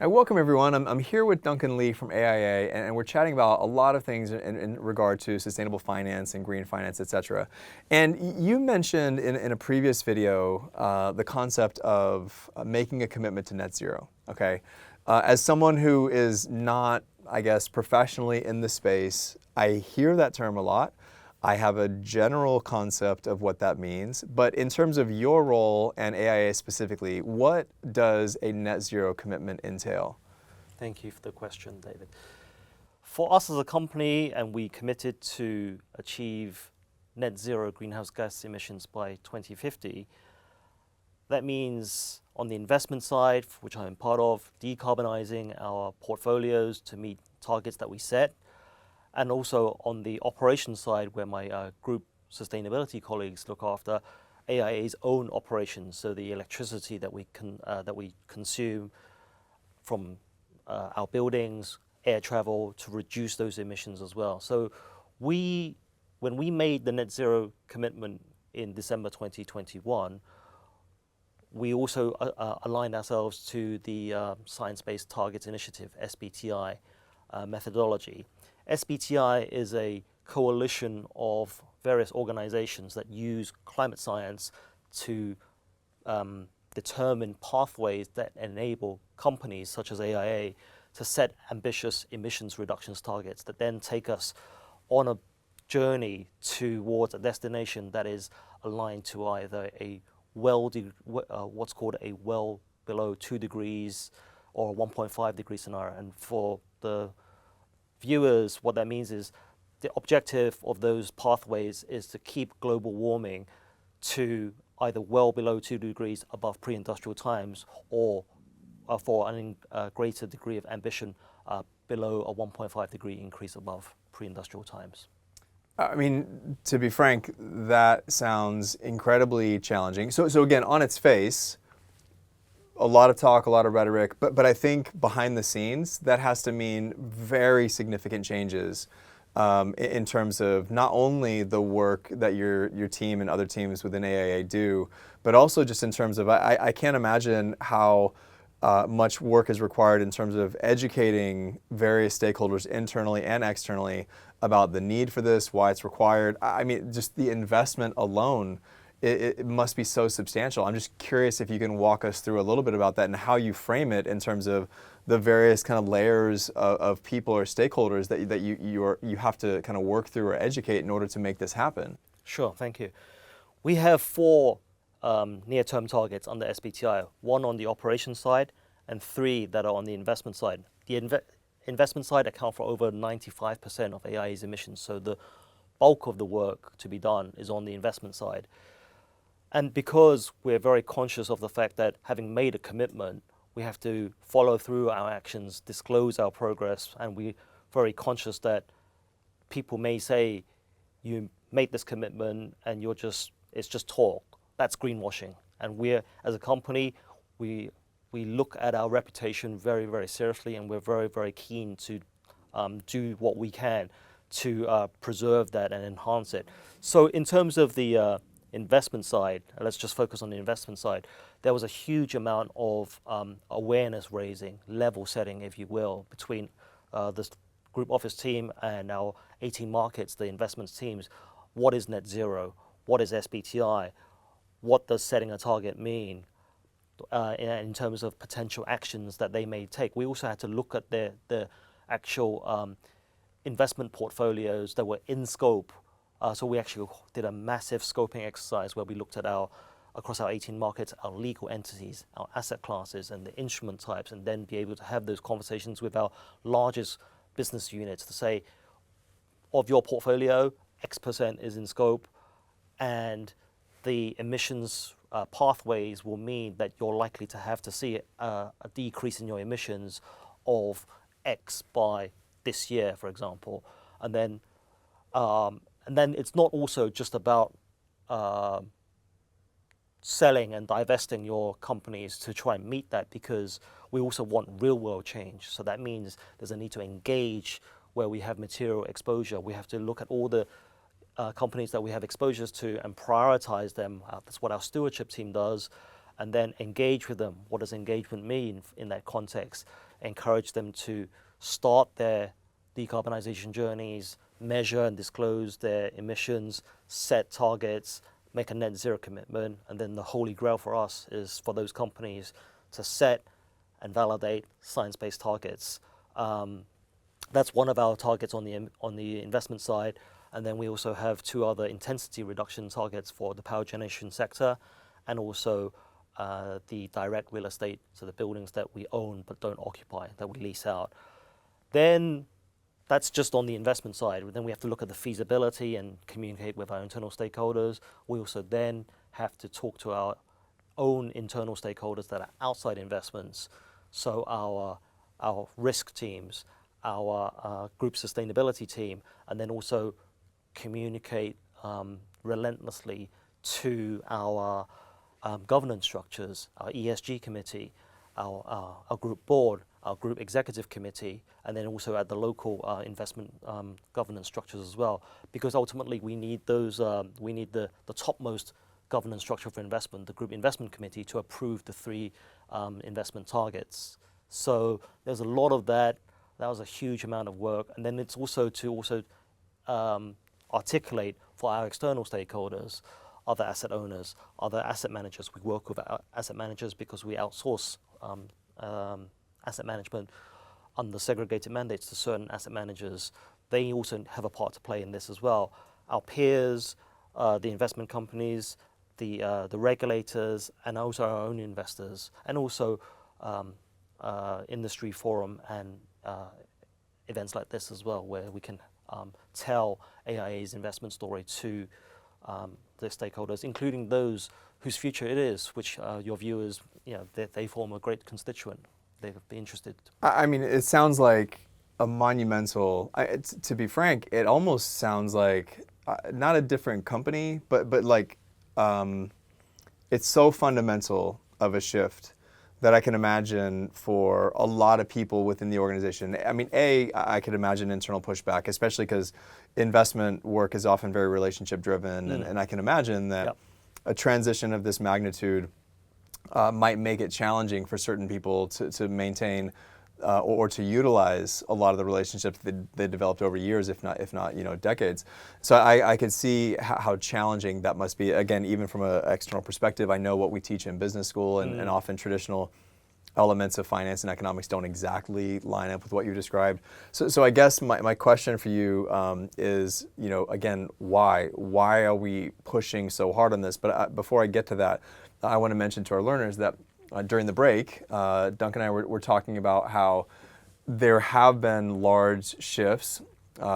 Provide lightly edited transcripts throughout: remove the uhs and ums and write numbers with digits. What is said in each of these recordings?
Hi, welcome everyone. I'm here with Duncan Lee from AIA, and we're chatting about a lot of things in regard to sustainable finance and green finance, et cetera. And you mentioned in a previous video the concept of making a commitment to net zero, okay? As someone who is not, I guess, professionally in the space, I hear that term a lot. I have a general concept of what that means, but in terms of your role and AIA specifically, what does a net zero commitment entail? Thank you for the question, David. For us as a company, and we committed to achieve net zero greenhouse gas emissions by 2050, that means on the investment side, which I'm part of, decarbonizing our portfolios to meet targets that we set, and also on the operations side, where my group sustainability colleagues look after AIA's own operations, so the electricity that we consume from our buildings, air travel, to reduce those emissions as well. So when we made the net zero commitment in December 2021, we also aligned ourselves to the Science-Based Targets Initiative, SBTI, methodology. SBTI is a coalition of various organizations that use climate science to determine pathways that enable companies such as AIA to set ambitious emissions reductions targets that then take us on a journey towards a destination that is aligned to either what's called a well below 2 degrees or 1.5 degree scenario. And for the viewers, what that means is the objective of those pathways is to keep global warming to either well below 2 degrees above pre-industrial times, or for a greater degree of ambition below a 1.5 degree increase above pre-industrial times. I mean, to be frank, that sounds incredibly challenging. So again, on its face, a lot of talk, a lot of rhetoric, but I think behind the scenes, that has to mean very significant changes in terms of not only the work that your team and other teams within AIA do, but also just in terms of, I can't imagine how much work is required in terms of educating various stakeholders internally and externally about the need for this, why it's required. I mean, just the investment alone, it must be so substantial. I'm just curious if you can walk us through a little bit about that and how you frame it in terms of the various kind of layers of people or stakeholders that you have to kind of work through or educate in order to make this happen. Sure, thank you. We have four near-term targets under SBTI, one on the operations side and three that are on the investment side. The investment side account for over 95% of AIA's emissions, so the bulk of the work to be done is on the investment side. And because we're very conscious of the fact that having made a commitment, we have to follow through our actions, disclose our progress, and we're very conscious that people may say, you made this commitment and it's just talk. That's greenwashing. And as a company, we look at our reputation very, very seriously, and we're very, very keen to do what we can to preserve that and enhance it. So in terms of the investment side, let's just focus on the investment side, there was a huge amount of awareness raising, level setting, if you will, between this group office team and our 18 markets, the investments teams. What is net zero? What is SBTI? What does setting a target mean in terms of potential actions that they may take? We also had to look at the actual investment portfolios that were in scope. So we actually did a massive scoping exercise where we looked at across our 18 markets, our legal entities, our asset classes, and the instrument types, and then be able to have those conversations with our largest business units to say, of your portfolio, X% is in scope, and the emissions pathways will mean that you're likely to have to see a decrease in your emissions of X by this year, for example. And then it's not also just about selling and divesting your companies to try and meet that, because we also want real world change. So that means there's a need to engage where we have material exposure. We have to look at all the companies that we have exposures to and prioritize them. That's what our stewardship team does. And then engage with them. What does engagement mean in that context? encourage them to start their decarbonization journeys, measure and disclose their emissions, set targets, make a net zero commitment, and then the holy grail for us is for those companies to set and validate science-based targets. That's one of our targets on the investment side, and then we also have two other intensity reduction targets for the power generation sector, and also the direct real estate, so the buildings that we own but don't occupy, that we lease out. Then that's just on the investment side. Then we have to look at the feasibility and communicate with our internal stakeholders. We also then have to talk to our own internal stakeholders that are outside investments. So our risk teams, our group sustainability team, and then also communicate relentlessly to our governance structures, our ESG committee, our group board, our group executive committee, and then also at the local investment governance structures as well. Because ultimately we need those, we need the topmost governance structure for investment, the group investment committee, to approve the 3 investment targets. So there's a lot of that. That was a huge amount of work. And then it's also to articulate for our external stakeholders, other asset owners, other asset managers. We work with our asset managers because we outsource asset management under segregated mandates to certain asset managers. They also have a part to play in this as well. Our peers, the investment companies, the regulators, and also our own investors, and also industry forum and events like this as well, where we can tell AIA's investment story to the stakeholders, including those whose future it is, which your viewers, they form a great constituent. They'd be interested. I mean, it sounds like a monumental, to be frank, it almost sounds like not a different company, but like it's so fundamental of a shift that I can imagine for a lot of people within the organization. I mean, I could imagine internal pushback, especially because investment work is often very relationship driven, and I can imagine that a transition of this magnitude might make it challenging for certain people to maintain or to utilize a lot of the relationships that they developed over years, if not decades. So I could see how challenging that must be. Again, even from an external perspective, I know what we teach in business school, and often traditional elements of finance and economics don't exactly line up with what you described. So I guess my question for you is, again, why? Why are we pushing so hard on this? But before I get to that, I want to mention to our learners that during the break, Duncan and I were talking about how there have been large shifts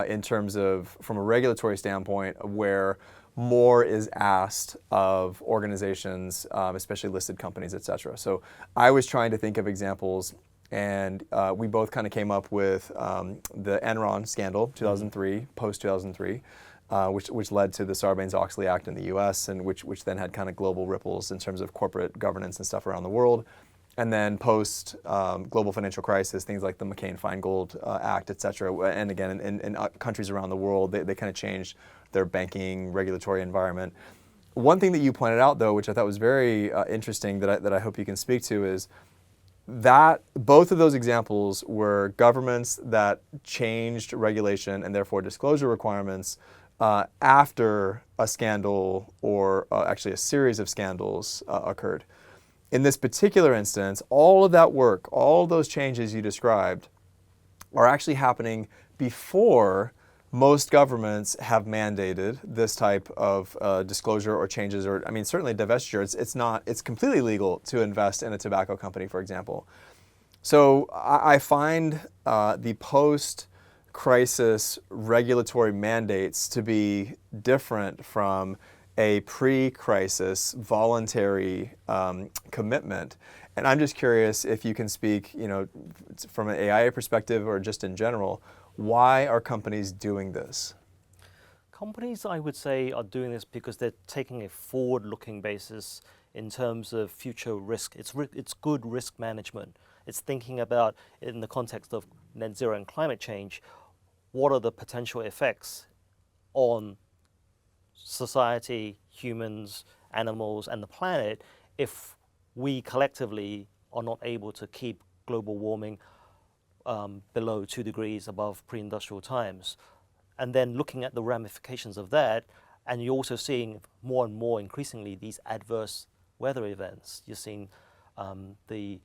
in terms of, from a regulatory standpoint, where more is asked of organizations, especially listed companies, et cetera. So I was trying to think of examples, and we both kind of came up with the Enron scandal, 2003, post-2003. Which led to the Sarbanes-Oxley Act in the U.S. and which then had kind of global ripples in terms of corporate governance and stuff around the world. And then post global financial crisis, things like the McCain-Feingold Act, et cetera. And again, in countries around the world, they kind of changed their banking regulatory environment. One thing that you pointed out, though, which I thought was very interesting that I hope you can speak to, is that both of those examples were governments that changed regulation and therefore disclosure requirements after a scandal or actually a series of scandals occurred. In this particular instance, all of that work, all those changes you described are actually happening before most governments have mandated this type of disclosure or changes, or I mean, certainly divestiture. It's completely legal to invest in a tobacco company, for example. So I find the post-crisis regulatory mandates to be different from a pre-crisis voluntary commitment. And I'm just curious if you can speak, from an AIA perspective or just in general, why are companies doing this? Companies, I would say, are doing this because they're taking a forward-looking basis in terms of future risk. It's good risk management. It's thinking about, in the context of net zero and climate change, what are the potential effects on society, humans, animals, and the planet if we collectively are not able to keep global warming below 2 degrees above pre-industrial times. And then looking at the ramifications of that, and you're also seeing more and more increasingly these adverse weather events. You're seeing the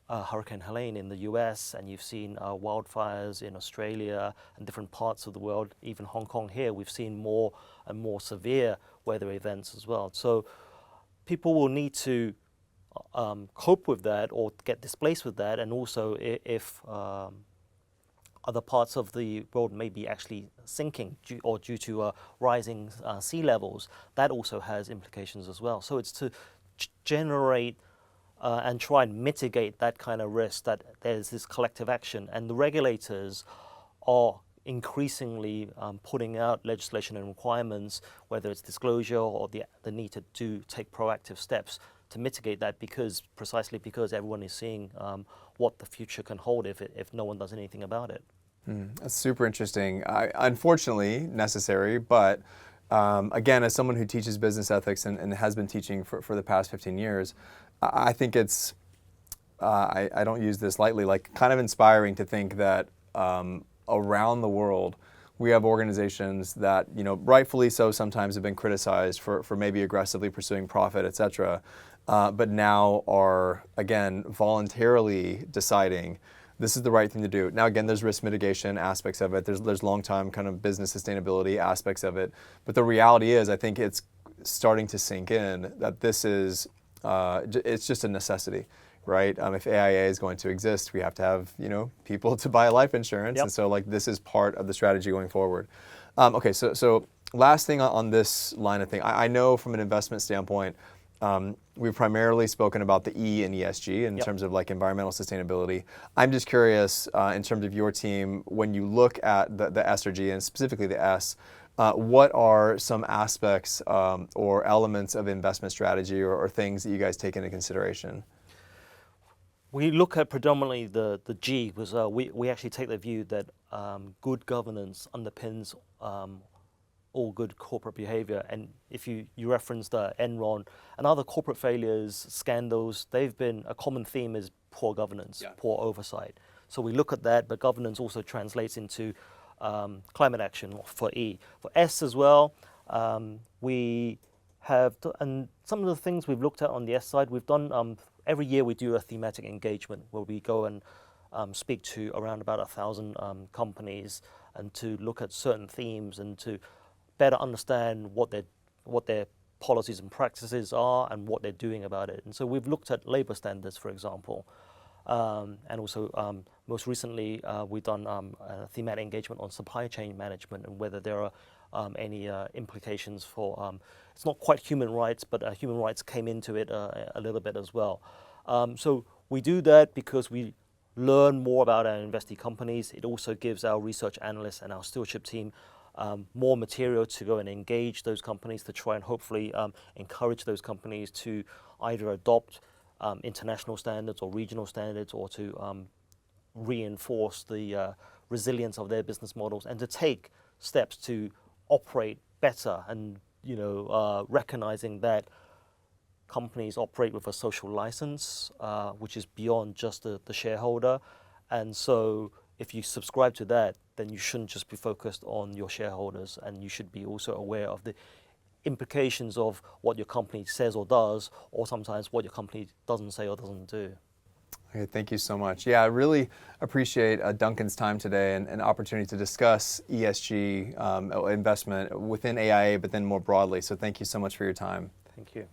Hurricane Helene in the US, and you've seen wildfires in Australia and different parts of the world, even Hong Kong here. We've seen more and more severe weather events as well. So people will need to cope with that or get displaced with that, and also if other parts of the world may be actually sinking due to rising sea levels, that also has implications as well. So it's to generate and try and mitigate that kind of risk, that there's this collective action. And the regulators are increasingly putting out legislation and requirements, whether it's disclosure or the need to take proactive steps to mitigate that, precisely because everyone is seeing what the future can hold if no one does anything about it. That's super interesting. Unfortunately necessary, but again, as someone who teaches business ethics and has been teaching for the past 15 years, I think it's, I don't use this lightly, like kind of inspiring to think that around the world, we have organizations that, rightfully so, sometimes have been criticized for maybe aggressively pursuing profit, et cetera, but now are, again, voluntarily deciding this is the right thing to do. Now, again, there's risk mitigation aspects of it. There's long-term kind of business sustainability aspects of it. But the reality is, I think it's starting to sink in that this is, it's just a necessity, right? If AIA is going to exist, we have to have, people to buy life insurance. Yep. And so, this is part of the strategy going forward. Okay, so last thing on this line of thing. I know from an investment standpoint, we've primarily spoken about the E in ESG in terms of environmental sustainability. I'm just curious, in terms of your team, when you look at the S or G, and specifically the S, what are some aspects or elements of investment strategy or things that you guys take into consideration? We look at predominantly the G, because we actually take the view that good governance underpins all good corporate behavior. And if you referenced Enron and other corporate failures, scandals, they've been, a common theme is poor governance, poor oversight. So we look at that, but governance also translates into climate action for E. For S as well, we have, and some of the things we've looked at on the S side, we've done, every year we do a thematic engagement where we go and speak to around about 1,000 companies, and to look at certain themes and to better understand what their policies and practices are and what they're doing about it. And so we've looked at labor standards, for example, and also most recently we've done a thematic engagement on supply chain management and whether there are any implications for, it's not quite human rights, but human rights came into it a little bit as well. So we do that because we learn more about our investee companies. It also gives our research analysts and our stewardship team more material to go and engage those companies, to try and hopefully encourage those companies to either adopt international standards or regional standards, or to reinforce the resilience of their business models, and to take steps to operate better, and recognizing that companies operate with a social license, which is beyond just the shareholder. And so if you subscribe to that, then you shouldn't just be focused on your shareholders, and you should be also aware of the implications of what your company says or does, or sometimes what your company doesn't say or doesn't do. Okay, thank you so much. Yeah, I really appreciate Duncan's time today and an opportunity to discuss ESG investment within AIA, but then more broadly. So thank you so much for your time. Thank you.